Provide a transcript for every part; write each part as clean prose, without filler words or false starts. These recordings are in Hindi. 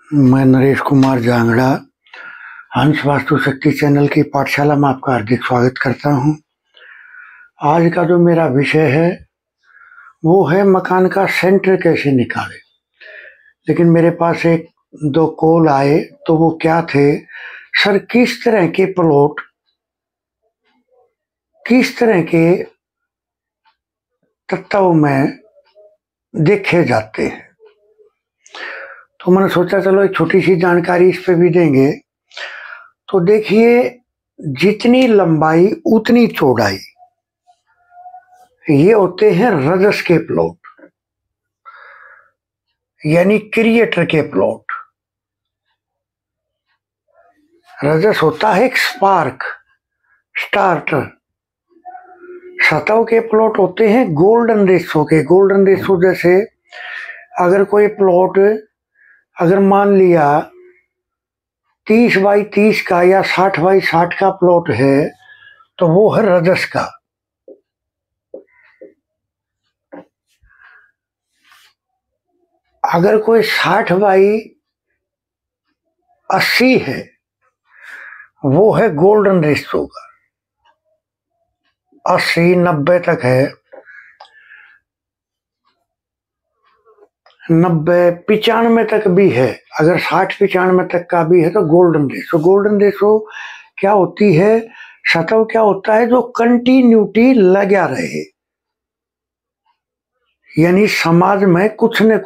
मैं नरेश कुमार जांगड़ा हंस वास्तु शक्ति चैनल की पाठशाला में आपका हार्दिक स्वागत करता हूं। आज का जो मेरा विषय है वो है मकान का सेंटर कैसे निकालें। लेकिन मेरे पास एक दो कॉल आए तो वो क्या थे, सर किस तरह के प्लॉट किस तरह के तत्वों में देखे जाते हैं। तो मैंने सोचा चलो एक छोटी सी जानकारी इस पे भी देंगे। तो देखिए, जितनी लंबाई उतनी चौड़ाई, ये होते हैं रजस के प्लॉट, यानी क्रिएटर के प्लॉट। रजस होता है एक स्पार्क, स्टार्टर। सतह के प्लॉट होते हैं गोल्डन रेशो के। गोल्डन रेशो जैसे अगर कोई प्लॉट अगर मान लिया 30 बाई 30 का या 60 बाई 60 का प्लॉट है तो वो है रजस का। अगर कोई 60 बाई 80 है वो है गोल्डन रेशो का। 80 90 तक है, 90 95 तक भी है। अगर 60 95 तक का भी है तो गोल्डन रेशो। गोल्डन रेशो क्या होती है, सतह क्या होता है जो कंटिन्यूटी लगा रहे, यानी समाज में कुछ न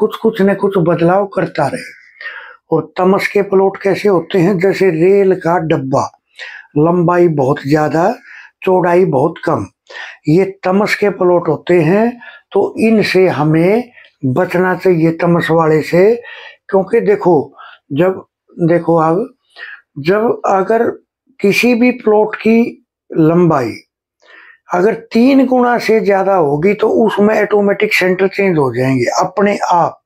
कुछ बदलाव करता रहे। और तमस के प्लॉट कैसे होते हैं, जैसे रेल का डब्बा, लंबाई बहुत ज्यादा चौड़ाई बहुत कम, ये तमस के प्लॉट होते हैं। तो इनसे हमें बचना चाहिए, तमस वाले से। क्योंकि देखो अब जब अगर किसी भी प्लॉट की लंबाई अगर 3 गुना से ज्यादा होगी तो उसमें ऑटोमेटिक सेंटर चेंज हो जाएंगे अपने आप,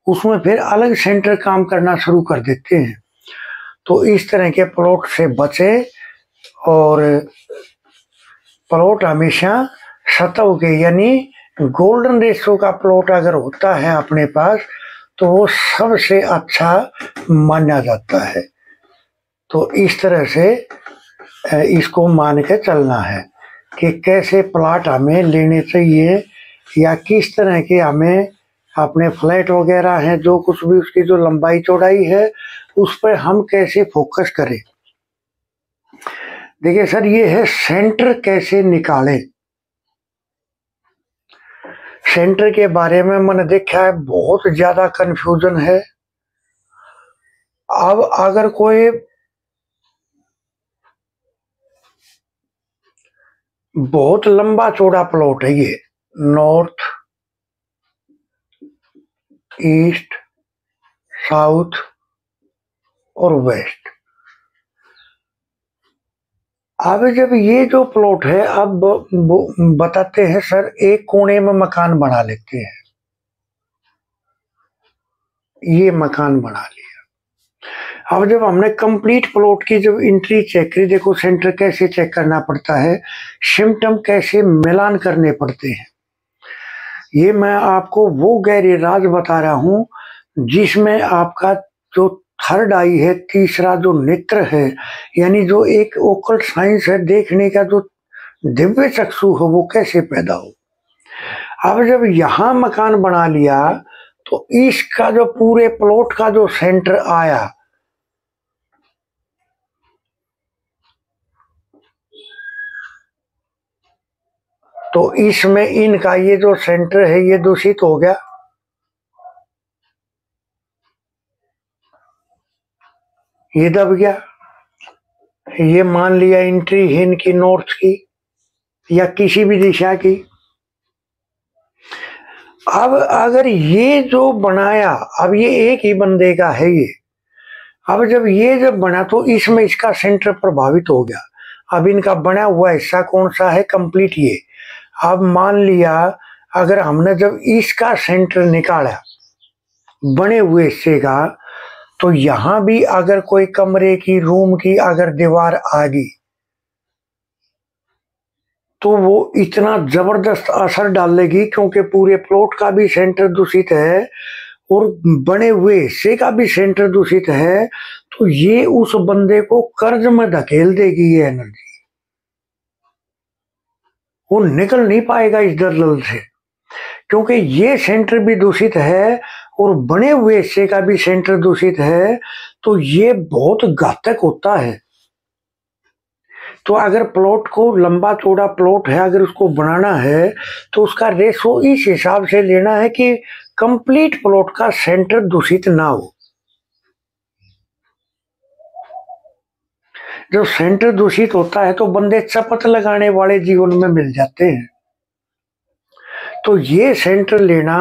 उसमें फिर अलग सेंटर काम करना शुरू कर देते हैं। तो इस तरह के प्लॉट से बचे। और प्लॉट हमेशा सतह के, यानी गोल्डन रेशो का प्लॉट अगर होता है अपने पास तो वो सबसे अच्छा माना जाता है। तो इस तरह से इसको मान के चलना है कि कैसे प्लॉट हमें लेने चाहिए, या किस तरह के हमें अपने फ्लैट वगैरह हैं, जो कुछ भी उसकी जो लंबाई चौड़ाई है उस पर हम कैसे फोकस करें। देखिए सर, ये है सेंटर कैसे निकालें। सेंटर के बारे में मैंने देखा है बहुत ज्यादा कंफ्यूजन है। अब अगर कोई बहुत लंबा चौड़ा प्लॉट है, ये नॉर्थ ईस्ट साउथ और वेस्ट, अब जब ये जो प्लॉट है, अब बताते हैं सर एक कोने में मकान बना लेते हैं। ये मकान बना लिया। अब जब हमने कंप्लीट प्लॉट की जब एंट्री चेक करी, देखो सेंटर कैसे चेक करना पड़ता है, सिम्टम कैसे मिलान करने पड़ते हैं, ये मैं आपको वो गहरे राज बता रहा हूं जिसमें आपका जो थर्ड आई है, तीसरा जो नेत्र है, यानी जो एक ओकल्ट साइंस है, देखने का जो दिव्य चक्षु हो, वो कैसे पैदा हो। अब जब यहां मकान बना लिया तो इसका जो पूरे प्लॉट का जो सेंटर आया, तो इसमें इनका ये जो सेंटर है ये दूषित हो गया। ये दब गया। ये मान लिया एंट्री है इनकी नॉर्थ की या किसी भी दिशा की। अब अगर ये जो बनाया, अब ये एक ही बंदे का है ये, अब जब बना तो इसमें इसका सेंटर प्रभावित हो गया। अब इनका बना हुआ हिस्सा कौन सा है, कंप्लीट ये। अब मान लिया अगर हमने जब इसका सेंटर निकाला बने हुए हिस्से का, तो यहां भी अगर कोई कमरे की रूम की अगर दीवार आ गई तो वो इतना जबरदस्त असर डालेगी, क्योंकि पूरे प्लॉट का भी सेंटर दूषित है और बने हुए हिस्से का भी सेंटर दूषित है, तो ये उस बंदे को कर्ज में धकेल देगी ये एनर्जी। वो निकल नहीं पाएगा इस दलदल से, क्योंकि ये सेंटर भी दूषित है और बने हुए हिस्से का भी सेंटर दूषित है, तो ये बहुत घातक होता है। तो अगर प्लॉट को, लंबा चौड़ा प्लॉट है, अगर उसको बनाना है तो उसका रेशो इस हिसाब से लेना है कि कंप्लीट प्लॉट का सेंटर दूषित ना हो। जब सेंटर दूषित होता है तो बंदे चपत लगाने वाले जीवन में मिल जाते हैं। तो ये सेंटर लेना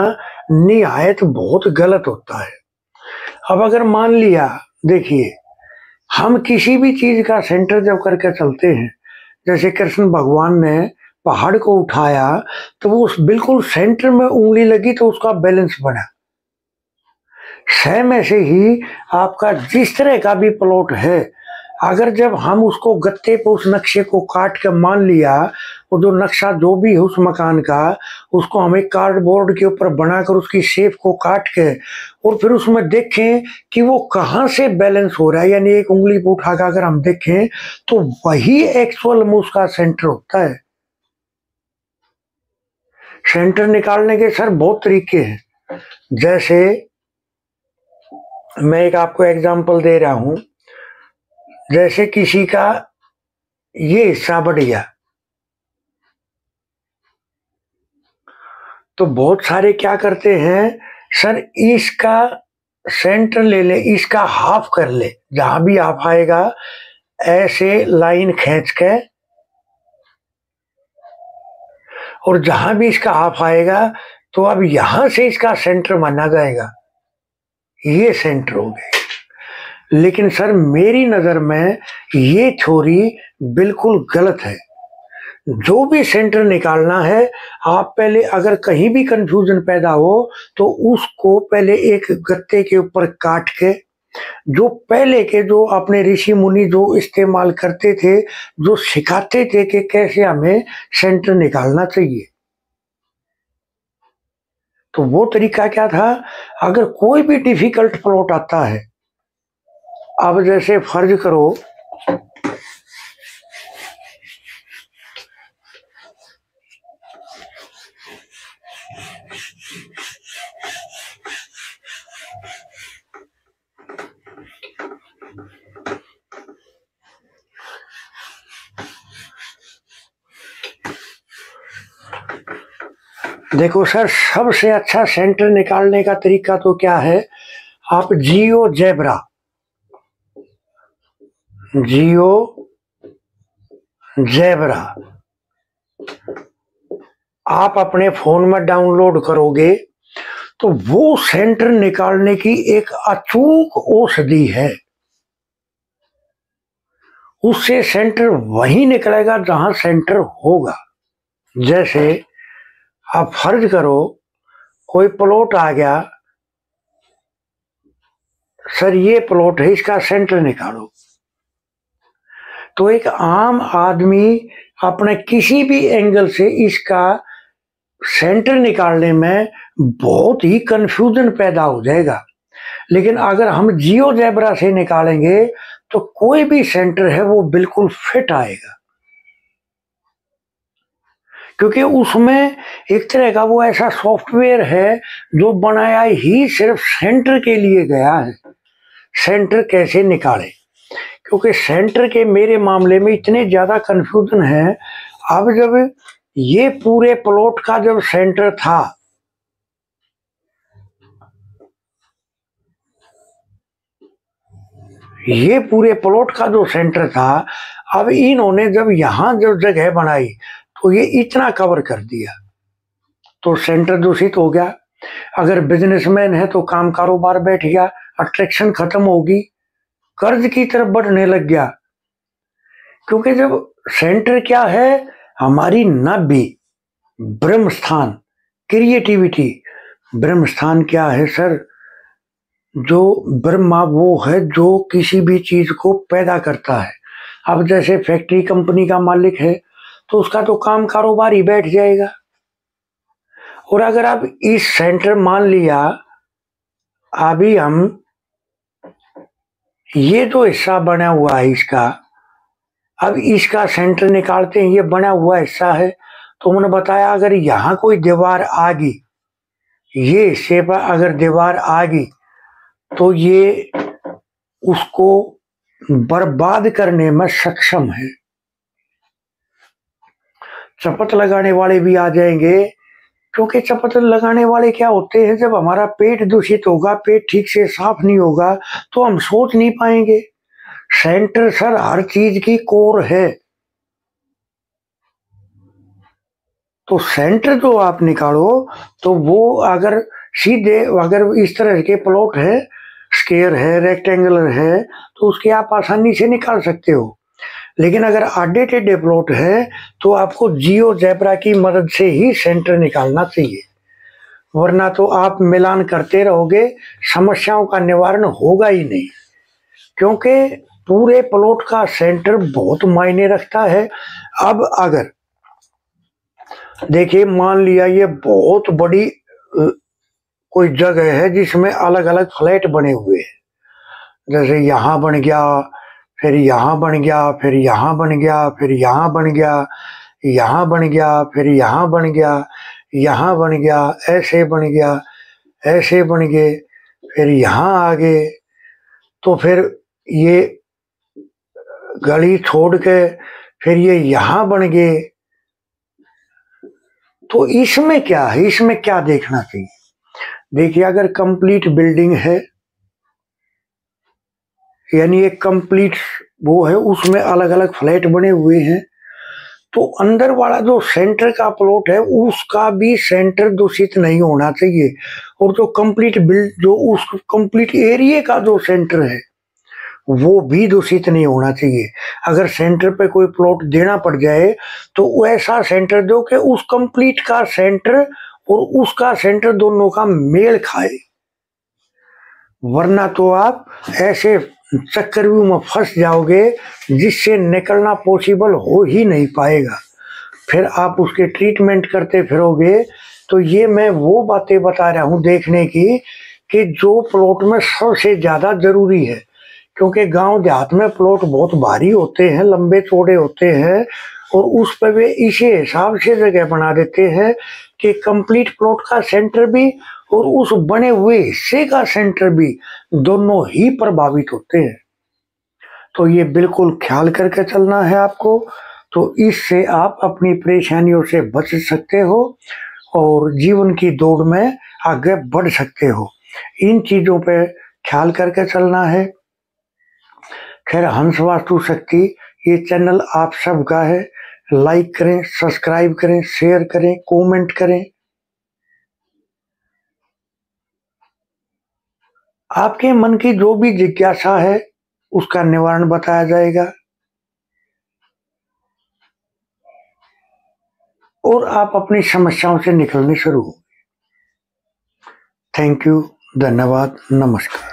निहायत बहुत गलत होता है। अब अगर मान लिया, देखिए, हम किसी भी चीज का सेंटर जब करके चलते हैं, जैसे कृष्ण भगवान ने पहाड़ को उठाया तो वो उस बिल्कुल सेंटर में उंगली लगी तो उसका बैलेंस बना। सेम ऐसे ही आपका जिस तरह का भी प्लॉट है, अगर जब हम उसको गत्ते पे उस नक्शे को काट के मान लिया, और जो नक्शा जो भी है उस मकान का, उसको हमें कार्डबोर्ड के ऊपर बनाकर उसकी शेप को काट के और फिर उसमें देखें कि वो कहाँ से बैलेंस हो रहा है, यानी एक उंगली पे उठा कर अगर हम देखें तो वही एक्चुअल में उसका सेंटर होता है। सेंटर निकालने के सर बहुत तरीके हैं। जैसे मैं एक आपको एग्जांपल दे रहा हूं, जैसे किसी का ये हिस्सा बढ़ गया, तो बहुत सारे क्या करते हैं, सर इसका सेंटर ले ले, इसका हाफ कर ले, जहां भी हाफ आएगा ऐसे लाइन खींच के, और जहां भी इसका हाफ आएगा तो अब यहां से इसका सेंटर माना जाएगा, ये सेंटर हो गए। लेकिन सर मेरी नजर में ये थ्योरी बिल्कुल गलत है। जो भी सेंटर निकालना है, आप पहले अगर कहीं भी कंफ्यूजन पैदा हो तो उसको पहले एक गत्ते के ऊपर काट के, जो पहले के जो अपने ऋषि मुनि जो इस्तेमाल करते थे, जो सिखाते थे कि कैसे हमें सेंटर निकालना चाहिए, तो वो तरीका क्या था। अगर कोई भी डिफिकल्ट प्लॉट आता है, अब जैसे फर्ज करो देखो सर, सबसे अच्छा सेंटर निकालने का तरीका तो क्या है, आप जियो जेब्रा, जियो जेब्रा आप अपने फोन में डाउनलोड करोगे तो वो सेंटर निकालने की एक अचूक औषधि है। उससे सेंटर वही निकलेगा जहां सेंटर होगा। जैसे आप फर्ज करो कोई प्लॉट आ गया, सर ये प्लॉट है, इसका सेंटर निकालो, तो एक आम आदमी अपने किसी भी एंगल से इसका सेंटर निकालने में बहुत ही कंफ्यूजन पैदा हो जाएगा। लेकिन अगर हम जियो जेब्रा से निकालेंगे तो कोई भी सेंटर है वो बिल्कुल फिट आएगा, क्योंकि उसमें एक तरह का वो ऐसा सॉफ्टवेयर है जो बनाया ही सिर्फ सेंटर के लिए गया है, सेंटर कैसे निकाले। क्योंकि सेंटर के मेरे मामले में इतने ज्यादा कंफ्यूजन है। अब जब ये पूरे प्लॉट का जब सेंटर था, ये पूरे प्लॉट का जो सेंटर था, अब इन्होंने जब यहां जो जगह बनाई तो ये इतना कवर कर दिया, तो सेंटर दूषित हो गया। अगर बिजनेसमैन है तो काम कारोबार बैठ गया, अट्रैक्शन खत्म होगी, कर्ज की तरफ बढ़ने लग गया। क्योंकि जब सेंटर क्या है, हमारी नाभि, ब्रह्म स्थान, क्रिएटिविटी। ब्रह्म स्थान क्या है सर, जो ब्रह्मा वो है जो किसी भी चीज को पैदा करता है। अब जैसे फैक्ट्री कंपनी का मालिक है तो उसका तो काम कारोबार ही बैठ जाएगा। और अगर आप इस सेंटर मान लिया अभी हम ये जो हिस्सा बना हुआ है इसका, अब इसका सेंटर निकालते हैं। ये बना हुआ हिस्सा है, तो उन्होंने बताया अगर यहाँ कोई दीवार आ गई, ये हिस्से पर अगर दीवार आ गई तो ये उसको बर्बाद करने में सक्षम है। चपत लगाने वाले भी आ जाएंगे, क्योंकि चपत लगाने वाले क्या होते हैं, जब हमारा पेट दूषित होगा, पेट ठीक से साफ नहीं होगा, तो हम सोच नहीं पाएंगे। सेंटर सर हर चीज की कोर है। तो सेंटर जो आप निकालो, तो वो अगर सीधे, अगर इस तरह के प्लॉट है, स्क्वायर है, रेक्टेंगुलर है, तो उसके आप आसानी से निकाल सकते हो। लेकिन अगर आधे टेढ़े प्लॉट है, तो आपको जियो जेब्रा की मदद से ही सेंटर निकालना चाहिए, वरना तो आप मिलान करते रहोगे, समस्याओं का निवारण होगा ही नहीं। क्योंकि पूरे प्लॉट का सेंटर बहुत मायने रखता है। अब अगर देखिए, मान लिया ये बहुत बड़ी कोई जगह है जिसमें अलग अलग फ्लैट बने हुए हैं, जैसे यहाँ बन गया, फिर यहाँ बन गया, फिर यहाँ बन गया, फिर यहाँ बन गया, यहाँ बन गया, फिर यहाँ बन गया, यहाँ बन गया, ऐसे बन गया, ऐसे बन गए, फिर यहाँ आ गए, तो फिर ये गली छोड़ के फिर ये यहाँ बन गए। तो इसमें क्या है, इसमें क्या देखना चाहिए? देखिए, अगर कंप्लीट बिल्डिंग है, यानी एक कंप्लीट वो है, उसमें अलग अलग फ्लैट बने हुए हैं, तो अंदर वाला जो सेंटर का प्लॉट है उसका भी सेंटर दूषित नहीं होना चाहिए। और जो कंप्लीट बिल्ड, जो उस कंप्लीट एरिया का जो सेंटर है वो भी दूषित नहीं होना चाहिए। अगर सेंटर पे कोई प्लॉट देना पड़ जाए, तो ऐसा सेंटर दो कि उस कंप्लीट का सेंटर और उसका सेंटर दोनों का मेल खाए, वरना तो आप ऐसे चक्रव्यूह में फंस जाओगे जिससे निकलना पॉसिबल हो ही नहीं पाएगा। फिर आप उसके ट्रीटमेंट करते फिरोगे। तो ये मैं वो बातें बता रहा हूँ देखने की, कि जो प्लॉट में सबसे ज्यादा जरूरी है। क्योंकि गांव देहात में प्लॉट बहुत भारी होते हैं, लंबे चौड़े होते हैं, और उस पर वे इसी हिसाब से जगह बना देते हैं कि कंप्लीट प्लॉट का सेंटर भी और उस बने हुए हिस्से का सेंटर भी दोनों ही प्रभावित होते हैं। तो ये बिल्कुल ख्याल करके चलना है आपको। तो इससे आप अपनी परेशानियों से बच सकते हो और जीवन की दौड़ में आगे बढ़ सकते हो। इन चीजों पे ख्याल करके चलना है। खैर, हंस वास्तु शक्ति ये चैनल आप सबका है। लाइक करें, सब्सक्राइब करें, शेयर करें, कमेंट करें। आपके मन की जो भी जिज्ञासा है उसका निवारण बताया जाएगा, और आप अपनी समस्याओं से निकलने शुरू हो। थैंक यू, धन्यवाद, नमस्कार।